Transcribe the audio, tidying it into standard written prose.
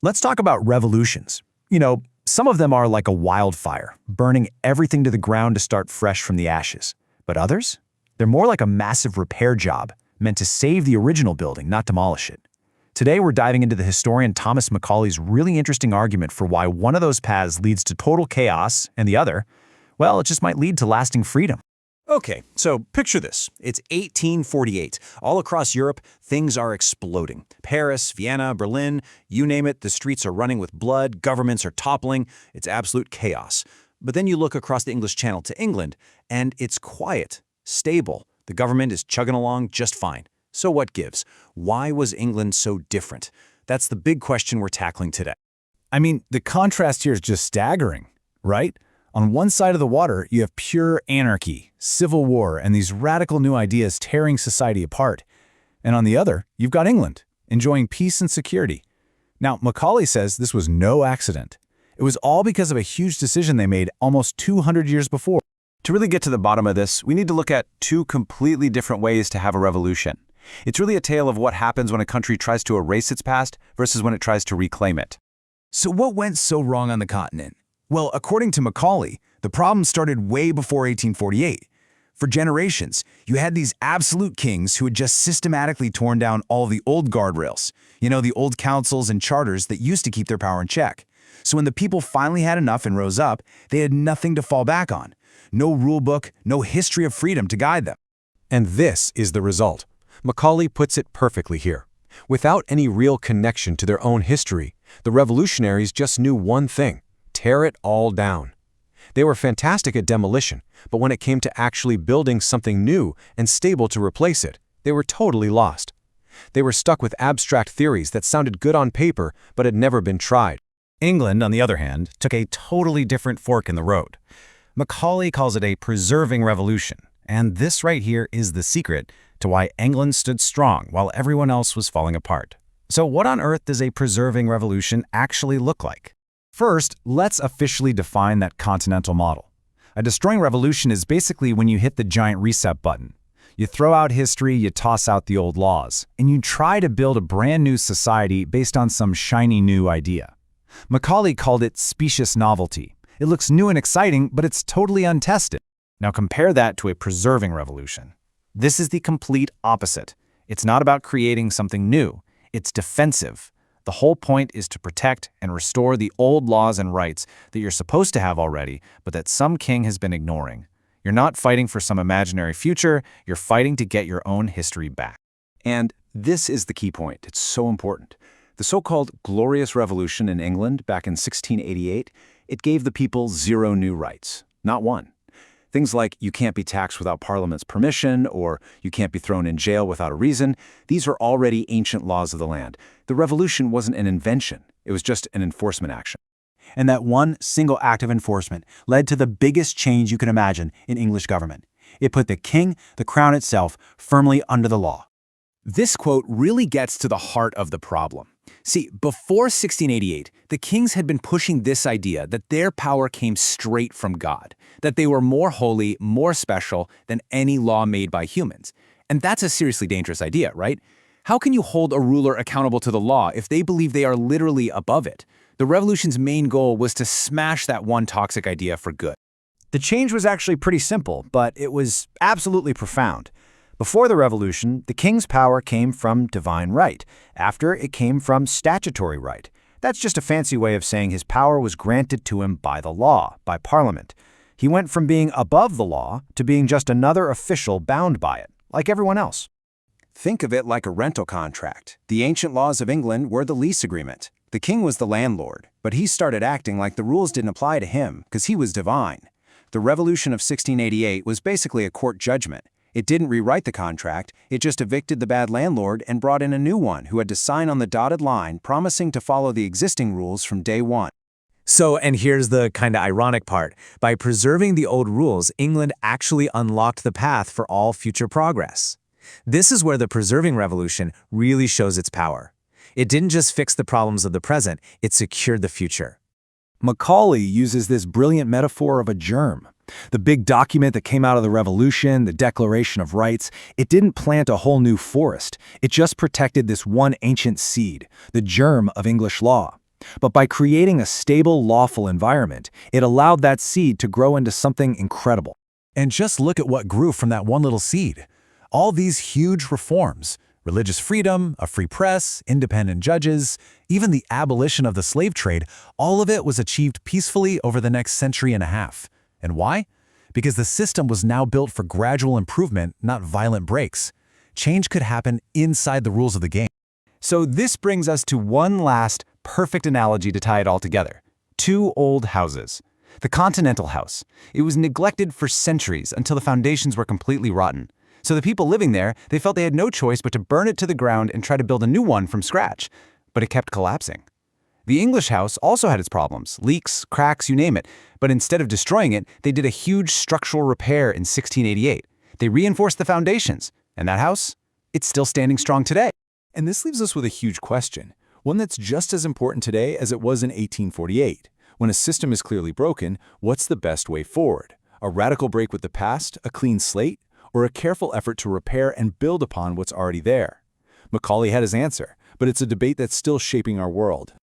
Let's talk about revolutions. Some of them are like a wildfire, burning everything to the ground to start fresh from the ashes. But others? They're more like a massive repair job, meant to save the original building, not demolish it. Today, we're diving into the historian Thomas Macaulay's really interesting argument for why one of those paths leads to total chaos and the other, well, it just might lead to lasting freedom. Okay, so picture this. It's 1848. All across Europe, things are exploding. Paris, Vienna, Berlin, you name it, the streets are running with blood, governments are toppling, it's absolute chaos. But then you look across the English Channel to England, and it's quiet, stable. The government is chugging along just fine. So what gives? Why was England so different? That's the big question we're tackling today. I mean, the contrast here is just staggering, right? On one side of the water, you have pure anarchy, civil war, and these radical new ideas tearing society apart. And on the other, you've got England, enjoying peace and security. Now, Macaulay says this was no accident. It was all because of a huge decision they made almost 200 years before. To really get to the bottom of this, we need to look at two completely different ways to have a revolution. It's really a tale of what happens when a country tries to erase its past versus when it tries to reclaim it. So what went so wrong on the continent? Well, according to Macaulay, the problem started way before 1848. For generations, you had these absolute kings who had just systematically torn down all the old guardrails, the old councils and charters that used to keep their power in check. So when the people finally had enough and rose up, they had nothing to fall back on. No rule book, no history of freedom to guide them. And this is the result. Macaulay puts it perfectly here. Without any real connection to their own history, the revolutionaries just knew one thing: tear it all down. They were fantastic at demolition, but when it came to actually building something new and stable to replace it, they were totally lost. They were stuck with abstract theories that sounded good on paper but had never been tried. England, on the other hand, took a totally different fork in the road. Macaulay calls it a preserving revolution, and this right here is the secret to why England stood strong while everyone else was falling apart. So what on earth does a preserving revolution actually look like? First, let's officially define that continental model. A destroying revolution is basically when you hit the giant reset button. You throw out history, you toss out the old laws, and you try to build a brand new society based on some shiny new idea. Macaulay called it specious novelty. It looks new and exciting, but it's totally untested. Now compare that to a preserving revolution. This is the complete opposite. It's not about creating something new. It's defensive. The whole point is to protect and restore the old laws and rights that you're supposed to have already, but that some king has been ignoring. You're not fighting for some imaginary future, you're fighting to get your own history back. And this is the key point. It's so important. The so-called Glorious Revolution in England back in 1688, it gave the people 0 new rights, not one. Things like you can't be taxed without Parliament's permission, or you can't be thrown in jail without a reason. These are already ancient laws of the land. The revolution wasn't an invention. It was just an enforcement action. And that one single act of enforcement led to the biggest change you can imagine in English government. It put the king, the crown itself, firmly under the law. This quote really gets to the heart of the problem. See, before 1688, the kings had been pushing this idea that their power came straight from God, that they were more holy, more special than any law made by humans. And that's a seriously dangerous idea, right? How can you hold a ruler accountable to the law if they believe they are literally above it? The revolution's main goal was to smash that one toxic idea for good. The change was actually pretty simple, but it was absolutely profound. Before the revolution, the king's power came from divine right. After, it came from statutory right. That's just a fancy way of saying his power was granted to him by the law, by Parliament. He went from being above the law to being just another official bound by it, like everyone else. Think of it like a rental contract. The ancient laws of England were the lease agreement. The king was the landlord, but he started acting like the rules didn't apply to him because he was divine. The revolution of 1688 was basically a court judgment. It didn't rewrite the contract, it just evicted the bad landlord and brought in a new one who had to sign on the dotted line promising to follow the existing rules from day one. So, and here's the kind of ironic part. By preserving the old rules, England actually unlocked the path for all future progress. This is where the preserving revolution really shows its power. It didn't just fix the problems of the present, it secured the future. Macaulay uses this brilliant metaphor of a germ. The big document that came out of the revolution, the Declaration of Rights, it didn't plant a whole new forest. It just protected this one ancient seed, the germ of English law. But by creating a stable, lawful environment, it allowed that seed to grow into something incredible. And just look at what grew from that one little seed. All these huge reforms, religious freedom, a free press, independent judges, even the abolition of the slave trade, all of it was achieved peacefully over the next century and a half. And why? Because the system was now built for gradual improvement, not violent breaks. Change could happen inside the rules of the game. So this brings us to one last perfect analogy to tie it all together. Two old houses. The Continental House. It was neglected for centuries until the foundations were completely rotten. So the people living there, they felt they had no choice but to burn it to the ground and try to build a new one from scratch. But it kept collapsing. The English house also had its problems, leaks, cracks, you name it. But instead of destroying it, they did a huge structural repair in 1688. They reinforced the foundations. And that house? It's still standing strong today. And this leaves us with a huge question, one that's just as important today as it was in 1848. When a system is clearly broken, what's the best way forward? A radical break with the past, a clean slate, or a careful effort to repair and build upon what's already there? Macaulay had his answer, but it's a debate that's still shaping our world.